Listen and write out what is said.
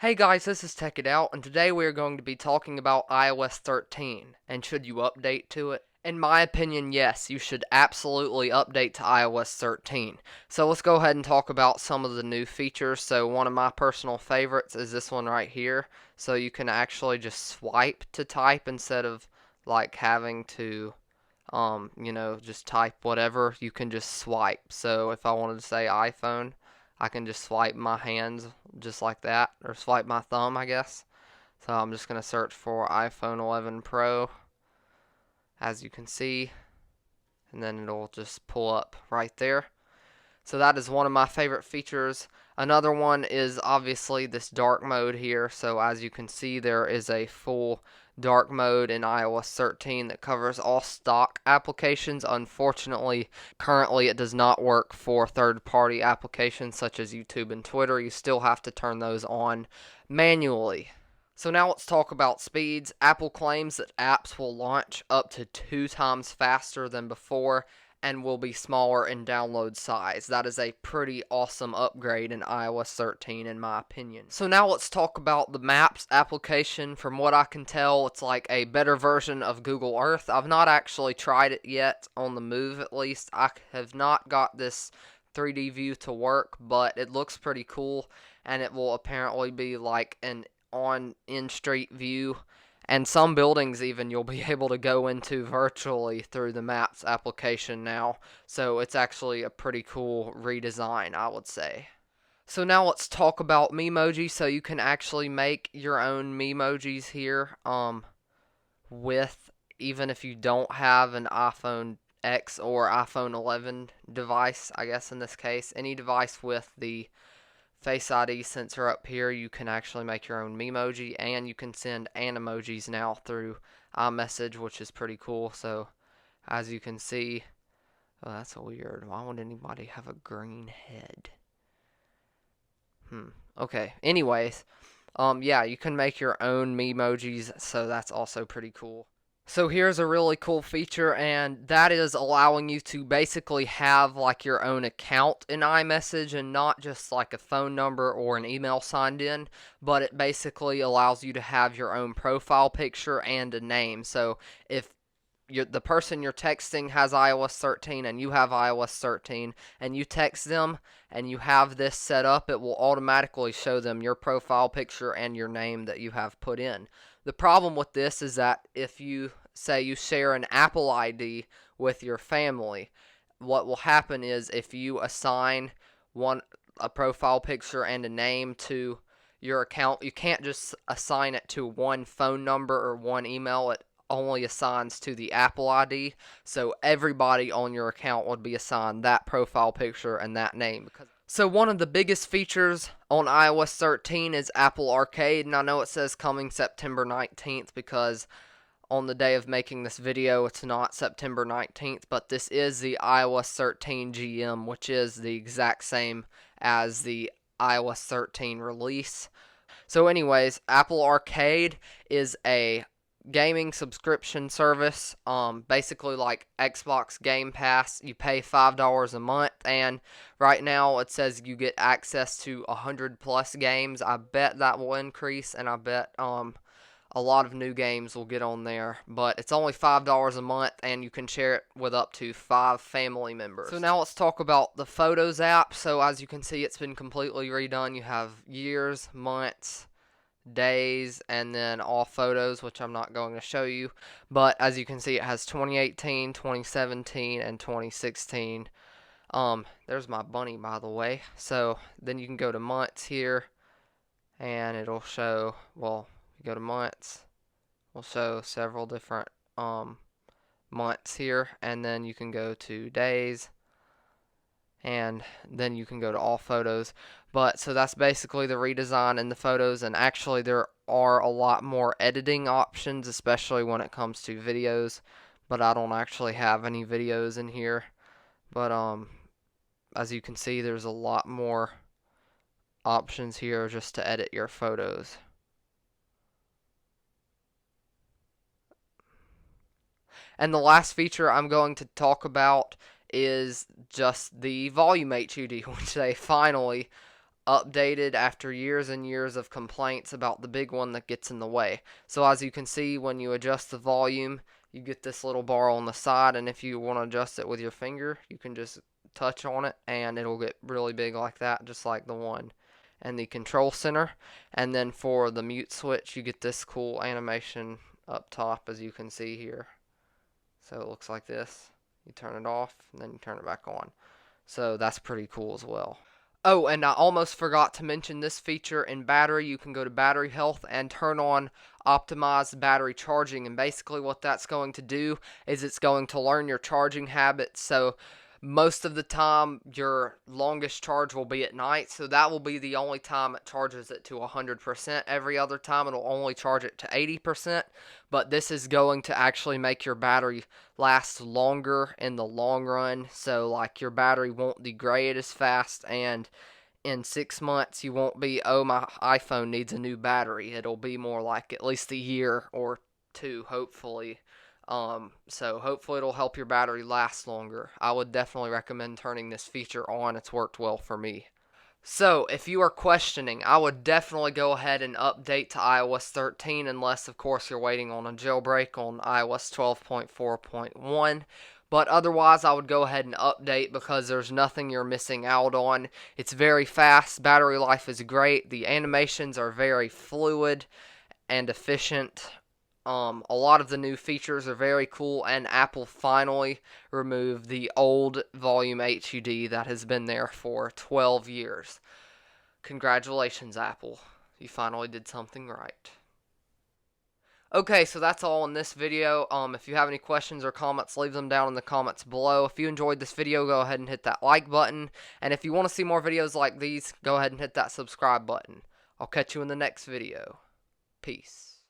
Hey guys, this is Tech It Out, and today we are going to be talking about iOS 13, and should you update to it? In my opinion, yes, you should absolutely update to iOS 13. So let's go ahead and talk about some of the new features. So one of my personal favorites is this one right here. So you can actually just swipe to type instead of like having to just type whatever. You can just swipe. So if I wanted to say iPhone, I can just swipe my hands just like that, or swipe my thumb, I guess. So I'm just going to search for iPhone 11 Pro, as you can see, and then it'll just pull up right there. So that is one of my favorite features. Another one is obviously this dark mode here. So as you can see, there is a full dark mode in iOS 13 that covers all stock applications. Unfortunately, currently it does not work for third-party applications such as YouTube and Twitter. You still have to turn those on manually. So now let's talk about speeds. Apple claims that apps will launch up to 2 times faster than before and will be smaller in download size. That is a pretty awesome upgrade in iOS 13 in my opinion. So now let's talk about the Maps application. From what I can tell, it's like a better version of Google Earth. I've not actually tried it yet, on the move at least. I have not got this 3D view to work, but it looks pretty cool, and it will apparently be like an on in-street view, and some buildings even you'll be able to go into virtually through the Maps application now. So it's actually a pretty cool redesign, I would say. So now let's talk about Memoji. So you can actually make your own Memojis here, with, even if you don't have an iPhone X or iPhone 11 device, I guess in this case, any device with the Face ID sensor up here, you can actually make your own Memoji, and you can send Animojis now through iMessage, which is pretty cool. So as you can see, oh, that's weird. Why would anybody have a green head? Okay. Anyways, yeah, you can make your own Memojis, so that's also pretty cool. So here's a really cool feature, and that is allowing you to basically have like your own account in iMessage, and not just like a phone number or an email signed in, but it basically allows you to have your own profile picture and a name. So if the person you're texting has iOS 13 and you have iOS 13 and you text them and you have this set up, it will automatically show them your profile picture and your name that you have put in. The problem with this is that if you say you share an Apple ID with your family, what will happen is if you assign a profile picture and a name to your account, you can't just assign it to one phone number or one email. It only assigns to the Apple ID, so everybody on your account would be assigned that profile picture and that name. So one of the biggest features on iOS 13 is Apple Arcade, and I know it says coming September 19th because on the day of making this video it's not September 19th, but this is the iOS 13 GM, which is the exact same as the iOS 13 release. So anyways, Apple Arcade is a gaming subscription service, basically like Xbox Game Pass. You pay $5 a month, and right now it says you get access to 100 plus games. I bet that will increase, and I bet a lot of new games will get on there, but it's only $5 a month, and you can share it with up to 5 family members. So now let's talk about the Photos app. So as you can see, it's been completely redone. You have years, months, days, and then all photos, which I'm not going to show you, but as you can see, it has 2018, 2017, and 2016. There's my bunny, by the way. So then you can go to months here, and it'll show, well, you go to months, we'll show several different months here, and then you can go to days, and then you can go to all photos. But so that's basically the redesign in the photos, and actually there are a lot more editing options, especially when it comes to videos, but I don't actually have any videos in here. But as you can see, there's a lot more options here just to edit your photos. And the last feature I'm going to talk about is just the Volume HUD, which they finally updated after years and years of complaints about the big one that gets in the way. So as you can see, when you adjust the volume, you get this little bar on the side, and if you want to adjust it with your finger, you can just touch on it and it'll get really big like that, just like the one in the control center. And then for the mute switch, you get this cool animation up top, as you can see here. So it looks like this. You turn it off and then you turn it back on. So that's pretty cool as well. Oh, and I almost forgot to mention this feature in battery. You can go to battery health and turn on optimized battery charging. And basically what that's going to do is it's going to learn your charging habits. So most of the time your longest charge will be at night. So that will be the only time it charges it to 100%. Every other time it'll only charge it to 80%. But this is going to actually make your battery last longer in the long run. So like your battery won't degrade as fast, and in 6 months you won't be, oh, my iPhone needs a new battery. It'll be more like at least a year or two, hopefully. So hopefully it'll help your battery last longer. I would definitely recommend turning this feature on. It's worked well for me. So, if you are questioning, I would definitely go ahead and update to iOS 13, unless, of course, you're waiting on a jailbreak on iOS 12.4.1. But otherwise, I would go ahead and update because there's nothing you're missing out on. It's very fast. Battery life is great. The animations are very fluid and efficient. A lot of the new features are very cool, and Apple finally removed the old volume HUD that has been there for 12 years. Congratulations, Apple. You finally did something right. Okay, so that's all in this video. If you have any questions or comments, leave them down in the comments below. If you enjoyed this video, go ahead and hit that like button. And if you want to see more videos like these, go ahead and hit that subscribe button. I'll catch you in the next video. Peace.